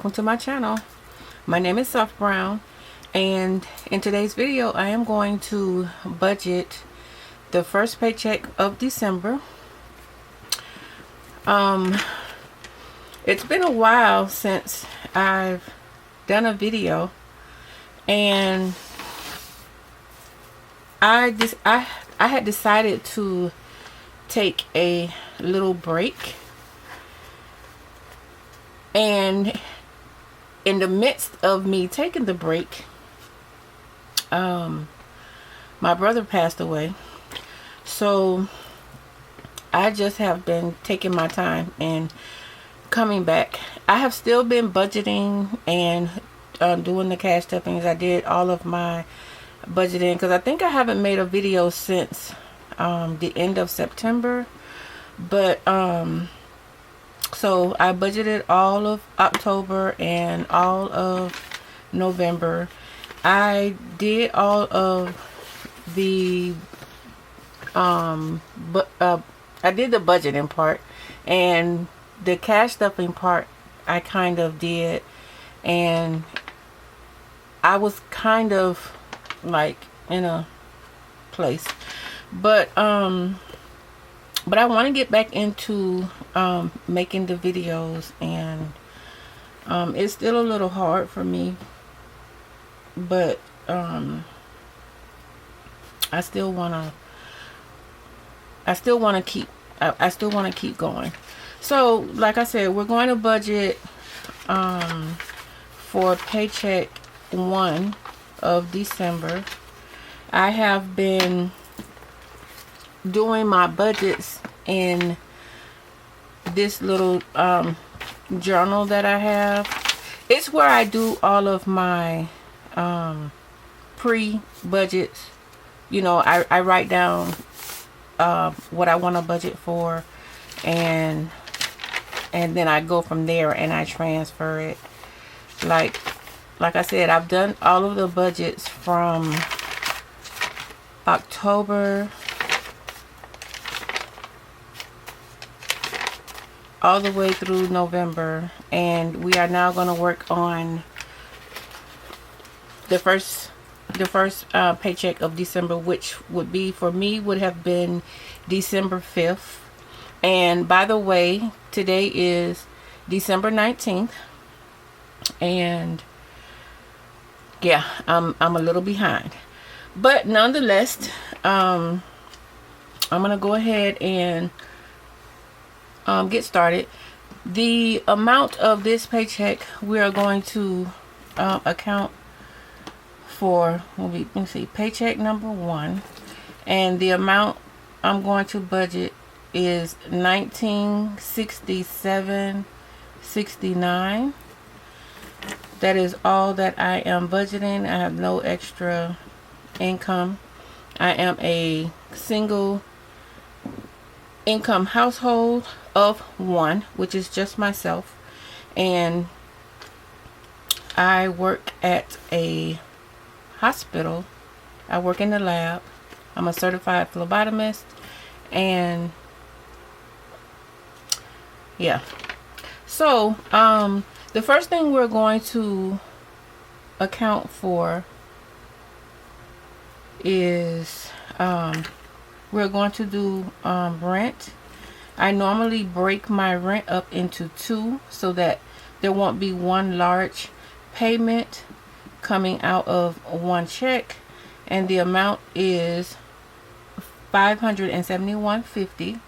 welcome to my channel. My name is Soft Brown, and in today's video I am going to budget the first paycheck of December. It's been a while since I've done a video, and I had decided to take a little break, and in the midst of me taking the break, my brother passed away. So I just have been taking my time and coming back. I have still been budgeting and doing the cash stuffings. I did all of my budgeting because I think I haven't made a video since the end of September, but so I budgeted all of October and all of November. I did all of the I did the budgeting part, and the cash stuffing part I kind of did, and I was kind of like in a place, but I want to get back into making the videos, and it's still a little hard for me, but I still want to keep going. So like I said, we're going to budget for paycheck 1 of December. I have been doing my budgets in this little journal that I have. It's where I do all of my pre-budgets. You know, I write down what I want to budget for, and then I go from there and I transfer it. Like I said, I've done all of the budgets from October all the way through November, and we are now going to work on the first paycheck of December, which would be, for me, would have been December 5th. And by the way, today is December 19th, and yeah, I'm a little behind, but nonetheless, I'm gonna go ahead and get started. The amount of this paycheck we are going to account for will be, let me see, paycheck number 1, and the amount I'm going to budget is $1967.69. That is all that I am budgeting. I have no extra income. I am a single income household of 1, which is just myself, and I work at a hospital. I work in the lab. I'm a certified phlebotomist, and yeah. So the first thing we're going to account for is we're going to do rent. I normally break my rent up into 2 so that there won't be one large payment coming out of one check, and the amount is $571.50.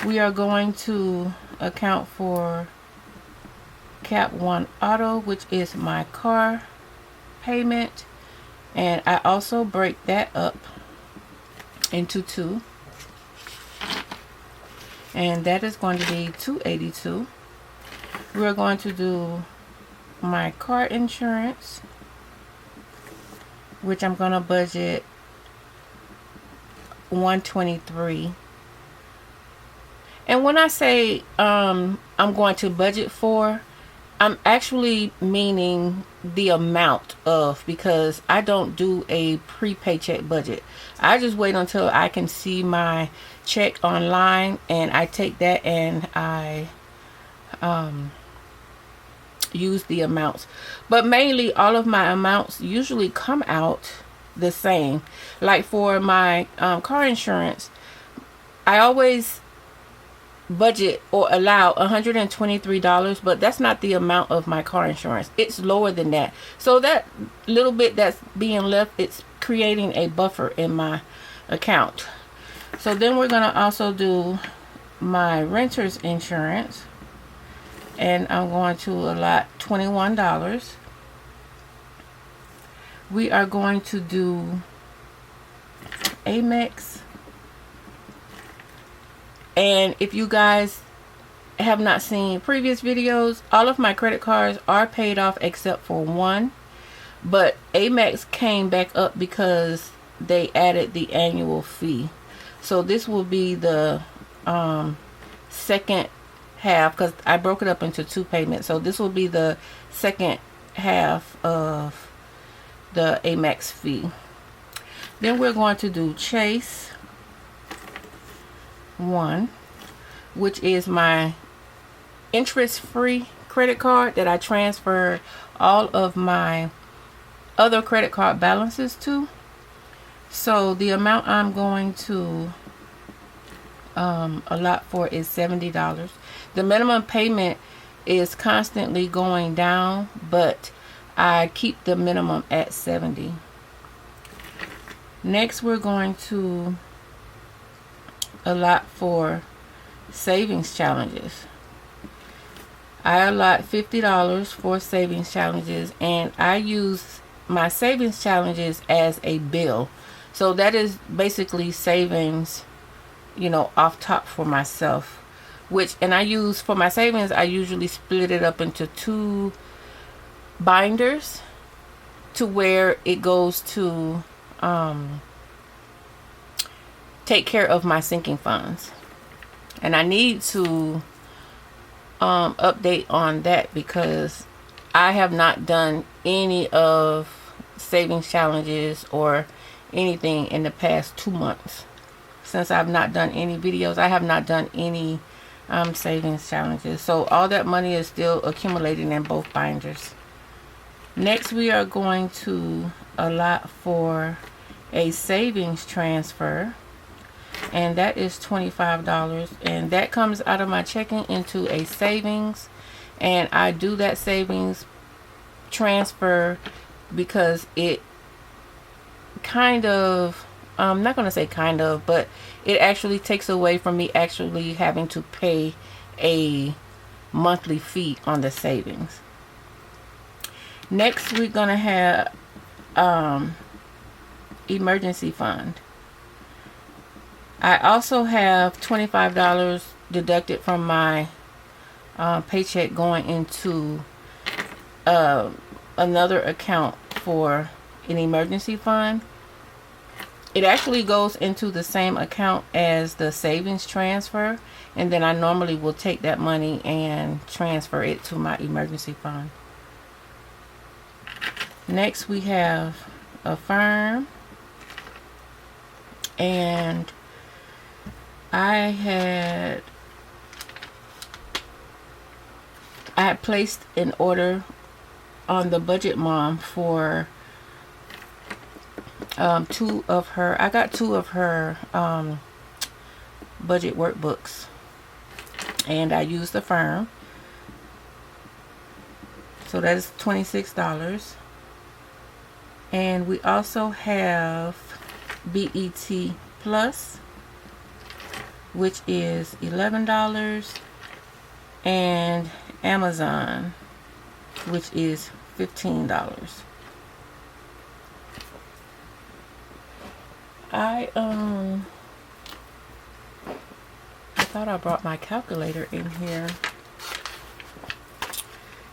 We are going to account for Cap 1 Auto, which is my car payment, and I also break that up into 2, and that is going to be $282. We're going to do my car insurance, which I'm going to budget $123. And when I say I'm going to budget for, I'm actually meaning the amount of, because I don't do a pre-paycheck budget. I just wait until I can see my check online, and I take that and I use the amounts. But mainly all of my amounts usually come out the same. Like for my car insurance, I always budget or allow $123, but that's not the amount of my car insurance. It's lower than that. So that little bit that's being left, it's creating a buffer in my account. So then we're going to also do my renter's insurance, and I'm going to allot $21. We are going to do Amex. And if you guys have not seen previous videos, all of my credit cards are paid off except for one. But Amex came back up because they added the annual fee. So this will be the second half, because I broke it up into 2 payments. So this will be the second half of the Amex fee. Then we're going to do Chase 1, which is my interest-free credit card that I transfer all of my other credit card balances to. So the amount I'm going to allot for is $70. The minimum payment is constantly going down, but I keep the minimum at $70. Next, we're going to allot for savings challenges. I allot $50 for savings challenges, and I use my savings challenges as a bill. So that is basically savings, you know, off top for myself, and I use for my savings, I usually split it up into 2 binders to where it goes to take care of my sinking funds. And I need to update on that, because I have not done any of savings challenges or anything in the past 2 months. Since I've not done any videos, I have not done any savings challenges. So all that money is still accumulating in both binders. Next, we are going to allot for a savings transfer, and that is $25, and that comes out of my checking into a savings. And I do that savings transfer because it kind of, I'm not going to say kind of, but it actually takes away from me actually having to pay a monthly fee on the savings. Next, we're going to have emergency fund. I also have $25 deducted from my paycheck going into another account for an emergency fund. It actually goes into the same account as the savings transfer, and then I normally will take that money and transfer it to my emergency fund. Next, we have Affirm, and I had placed an order on the Budget Mom for I got 2 of her budget workbooks, and I used Affirm. So that is $26. And we also have BET Plus, which is $11, and Amazon, which is $15. I thought I brought my calculator in here.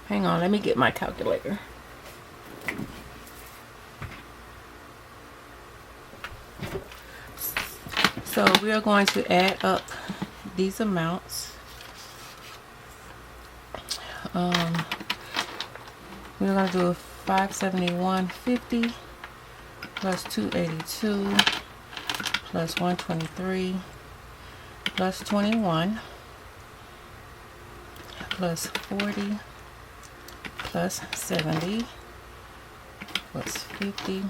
Hang on, let me get my calculator. So we are going to add up these amounts. We're going to do $571.50 plus $282 plus $123 plus $21 plus $40 plus 70 plus 50,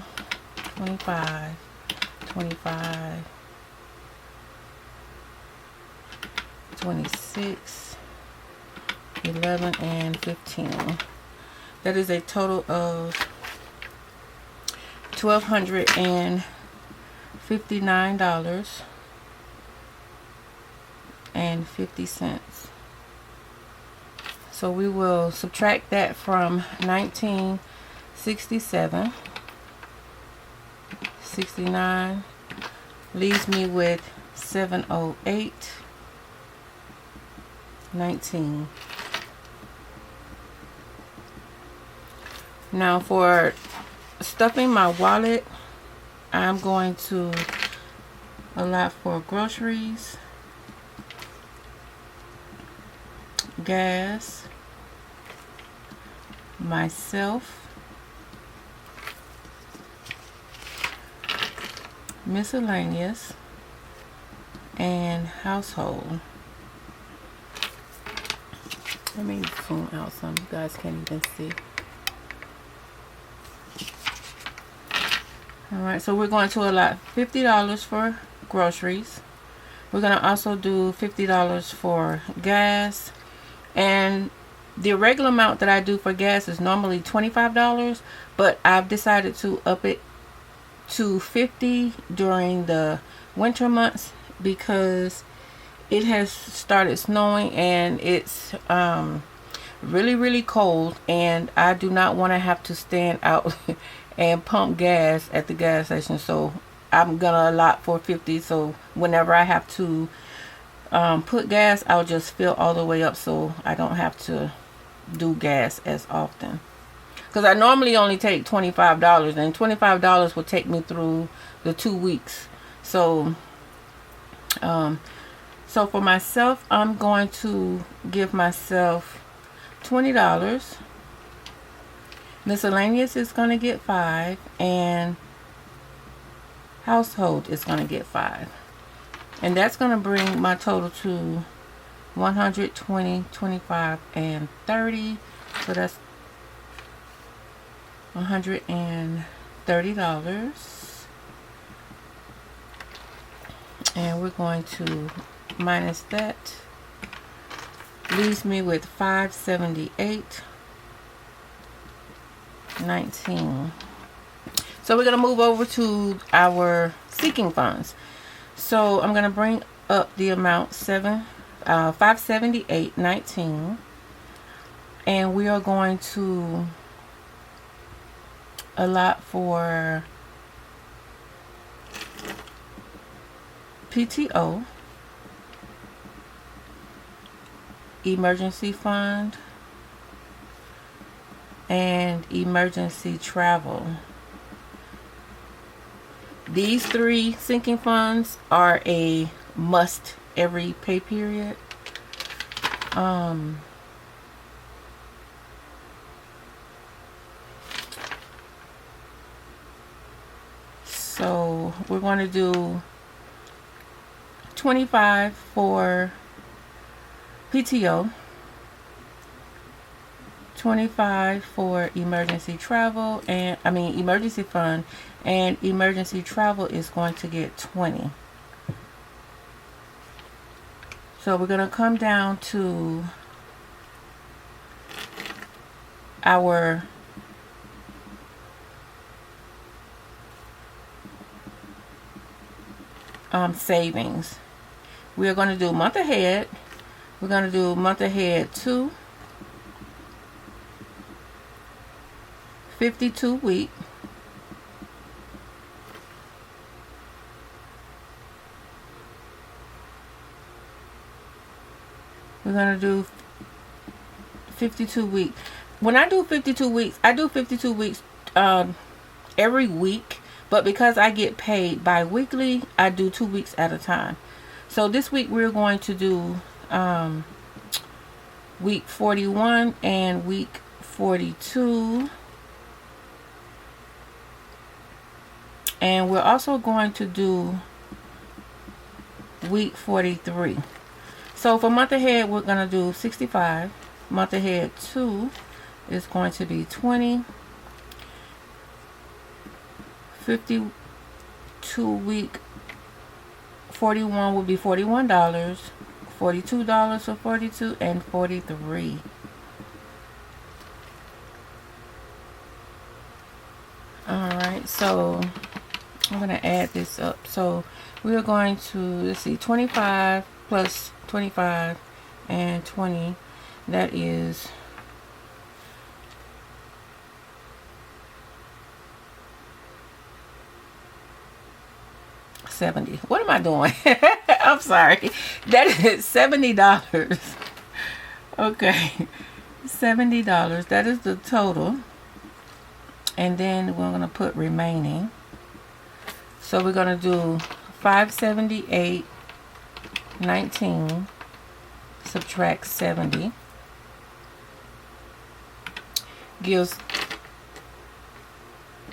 25, 25, 26, 11, and 15. That is a total of $1,259.50. So we will subtract that from 1967. 69 leaves me with 708.19. Now for stuffing my wallet, I'm going to allot for groceries, gas, myself, miscellaneous, and household. Let me zoom out some, you guys can't even see. Alright, so we're going to allot $50 for groceries. We're going to also do $50 for gas. And the regular amount that I do for gas is normally $25, but I've decided to up it to $50 during the winter months because it has started snowing and it's really cold, and I do not want to have to stand out and pump gas at the gas station. So I'm gonna allot for $50, so whenever I have to put gas, I'll just fill all the way up so I don't have to do gas as often, because I normally only take $25, and $25 will take me through the 2 weeks. So so for myself, I'm going to give myself $20. Miscellaneous is going to get $5, and household is going to get $5, and that's going to bring my total to 120, 25, and 30. So that's $130, and we're going to minus that. Leaves me with 578.19. So we're going to move over to our seeking funds. So I'm going to bring up the amount 578.19, and we are going to allot for PTO, emergency fund, and emergency travel. These 3 sinking funds are a must every pay period. So we're going to do 25 for PTO, 25 for emergency travel, and emergency fund, and emergency travel is going to get 20. So we're going to come down to our savings. We are going to do month ahead. We're going to do month ahead 2, 52 week, we're going to do 52 week. When I do 52 weeks, I do 52 weeks every week, but because I get paid bi-weekly, I do 2 weeks at a time. So this week we're going to do week 41 and week 42, and we're also going to do week 43. So for month ahead, we're going to do 65, month ahead 2 is going to be 20. 52-week 41 will be $41. $42 for 42 and 43. Alright, so I'm going to add this up. So we are going to, let's see, 25 plus 25 and 20. That is $70. What am I doing? I'm sorry. That is $70. Okay. $70. That is the total. And then we're going to put remaining. So we're going to do 578.19 subtract 70 gives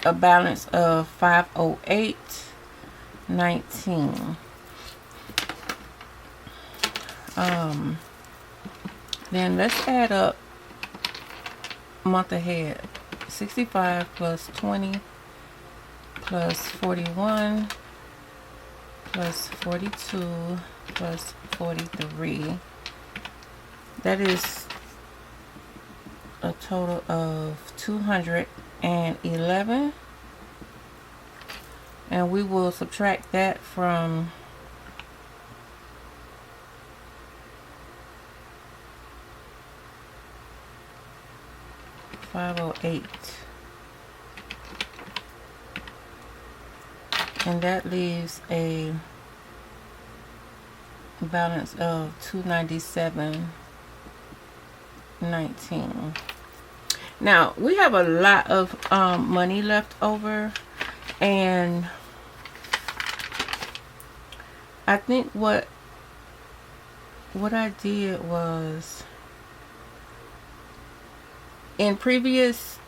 a balance of 508.19. Then let's add up month ahead. 65 plus 20 plus 41 plus 42 plus 43. That is a total of 211. And we will subtract that from 508, and that leaves a balance of 297.19. Now we have a lot of money left over, and I think what I did was, in previous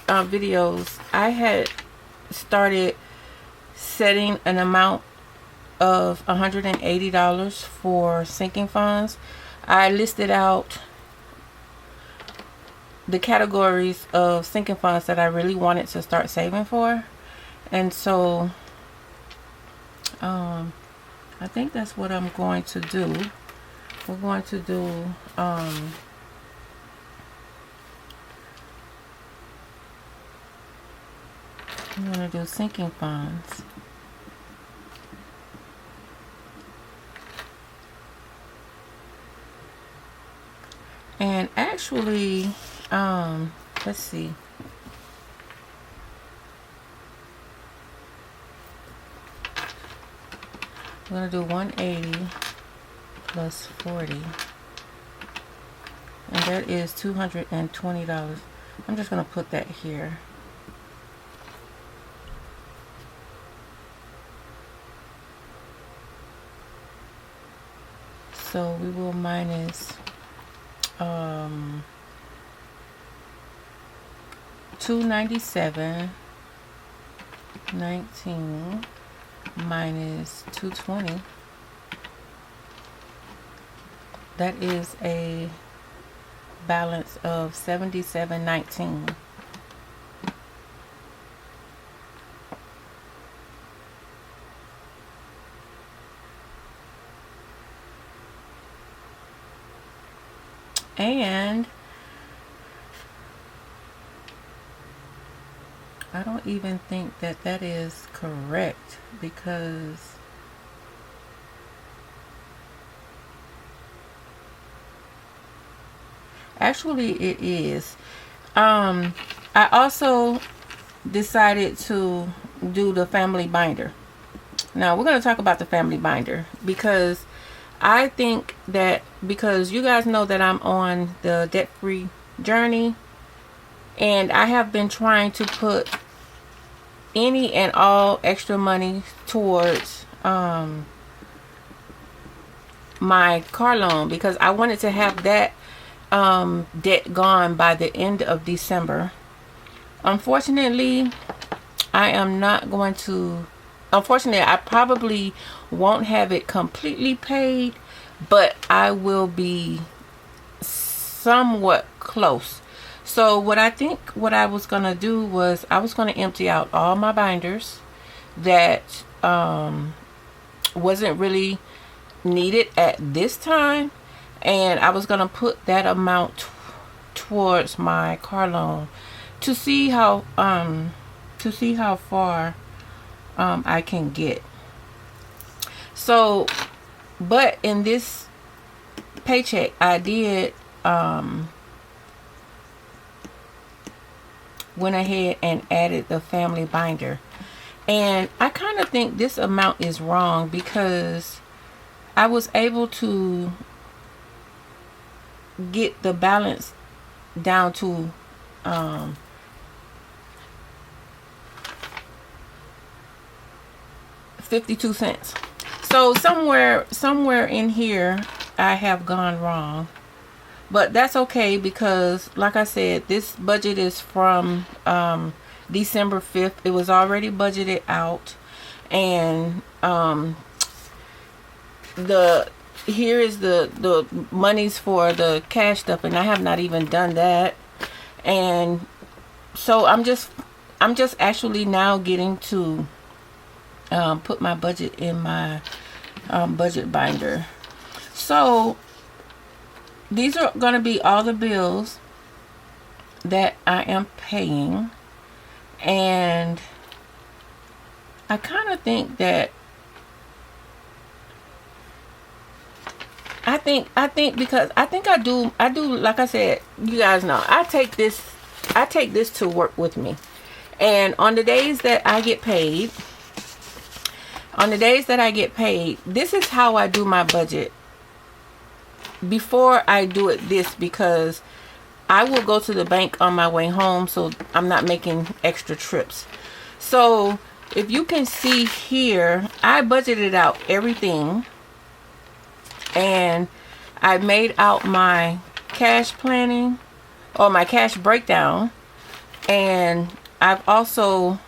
videos, I had started setting an amount of $180 for sinking funds. I listed out the categories of sinking funds that I really wanted to start saving for, and so I think that's what I'm going to do. We're going to do I'm going to do sinking funds. And actually, let's see. I'm going to do 180 plus 40. And that is $220. I'm just going to put that here. So we will minus 297.19 minus 220. That is a balance of 77.19. And I don't even think that that is correct, because actually it is. I also decided to do the family binder. Now we're going to talk about the family binder, because I think that, because you guys know that I'm on the debt-free journey, and I have been trying to put any and all extra money towards my car loan, because I wanted to have that debt gone by the end of December. Unfortunately, I probably won't have it completely paid, but I will be somewhat close. So what I was going to do was I was going to empty out all my binders that wasn't really needed at this time, and I was going to put that amount towards my car loan to see how far I can get. So, but in this paycheck, I did went ahead and added the family binder, and I kind of think this amount is wrong because I was able to get the balance down to 52 cents. So somewhere in here I have gone wrong, but that's okay because like I said, this budget is from December 5th. It was already budgeted out, and here is the monies for the cash stuff, and I have not even done that. And so I'm just actually now getting to put my budget in my budget binder. So these are going to be all the bills that I am paying, and I kind of think that I think because I do like I said, you guys know I take this to work with me, and on the days that I get paid, this is how I do my budget before I do it because I will go to the bank on my way home, so I'm not making extra trips. So if you can see here, I budgeted out everything, and I made out my cash planning or my cash breakdown, and I've also,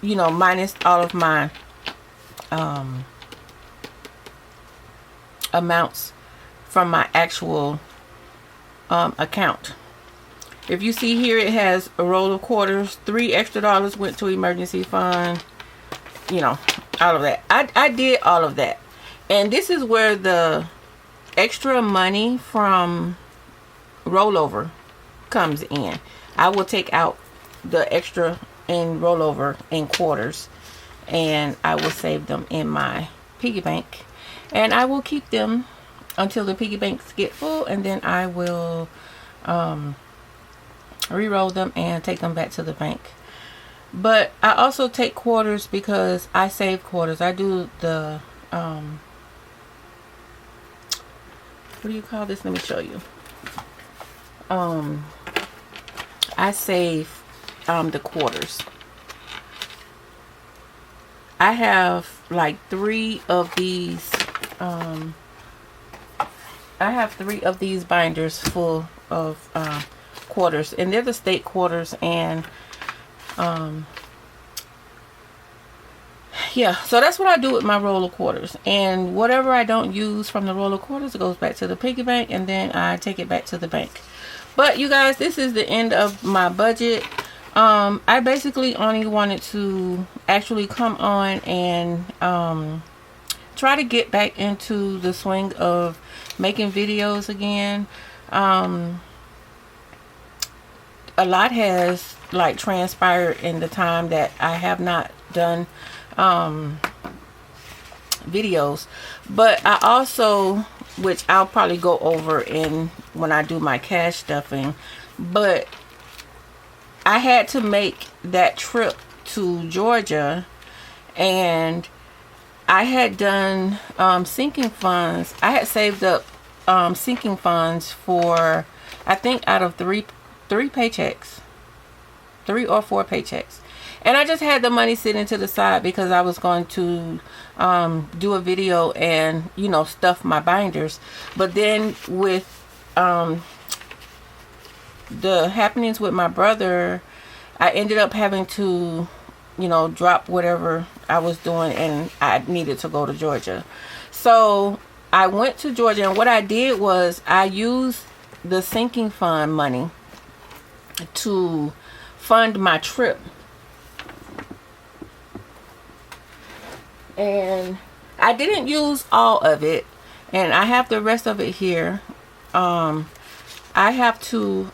minus all of my amounts from my actual account. If you see here, it has a roll of quarters, $3 extra went to emergency fund, all of that. I did all of that, and this is where the extra money from rollover comes in. I will take out the extra in rollover in quarters, and I will save them in my piggy bank, and I will keep them until the piggy banks get full, and then I will re-roll them and take them back to the bank. But I also take quarters because I save quarters. I do the what do you call this? Let me show you. I save the quarters. I have like 3 of these. I have 3 of these binders full of quarters, and they're the state quarters, and yeah, so that's what I do with my roll of quarters, and whatever I don't use from the roll of quarters, it goes back to the piggy bank, and then I take it back to the bank. But you guys, this is the end of my budget. I basically only wanted to actually come on and try to get back into the swing of making videos again. A lot has like transpired in the time that I have not done videos, but I also, which I'll probably go over in when I do my cash stuffing, but I had to make that trip to Georgia, and I had done sinking funds. I had saved up sinking funds for, I think, out of three paychecks, 3 or 4 paychecks, and I just had the money sitting to the side because I was going to do a video and stuff my binders. But then with the happenings with my brother, I ended up having to drop whatever I was doing, and I needed to go to Georgia. So I went to Georgia, and what I did was I used the sinking fund money to fund my trip. And I didn't use all of it, and I have the rest of it here. I have to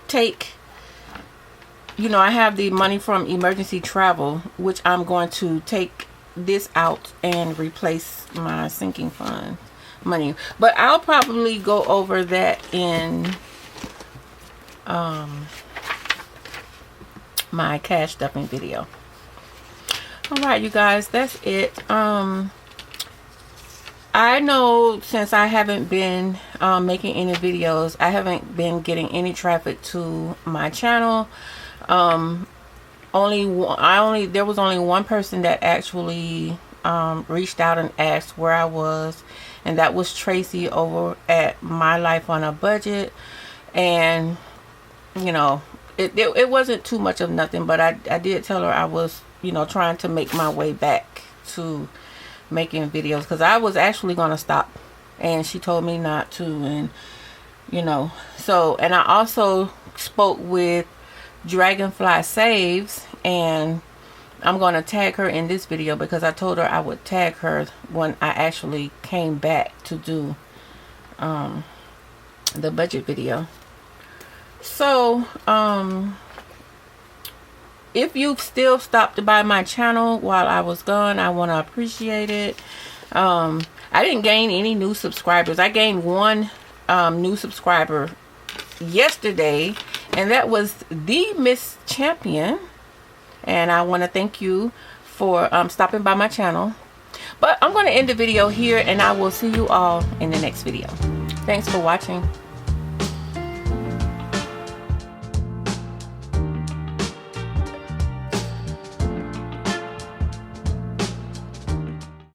take, you know, I have the money from emergency travel, which I'm going to take this out and replace my sinking fund money. But I'll probably go over that in my cash stuffing video. Alright, you guys, that's it. I know since I haven't been making any videos, I haven't been getting any traffic to my channel. There was only one person that actually reached out and asked where I was, and that was Tracy over at My Life on a Budget. And you know, it wasn't too much of nothing, but I did tell her I was, you know, trying to make my way back to making videos, because I was actually gonna stop, and she told me not to. And you know, so, and I also spoke with Dragonfly Saves, and I'm gonna tag her in this video because I told her I would tag her when I actually came back to do the budget video. So if you've still stopped by my channel while I was gone, I want to appreciate it. I didn't gain any new subscribers. I gained one new subscriber yesterday, and that was the Miss Champion. And I want to thank you for stopping by my channel. But I'm going to end the video here, and I will see you all in the next video. Thanks for watching.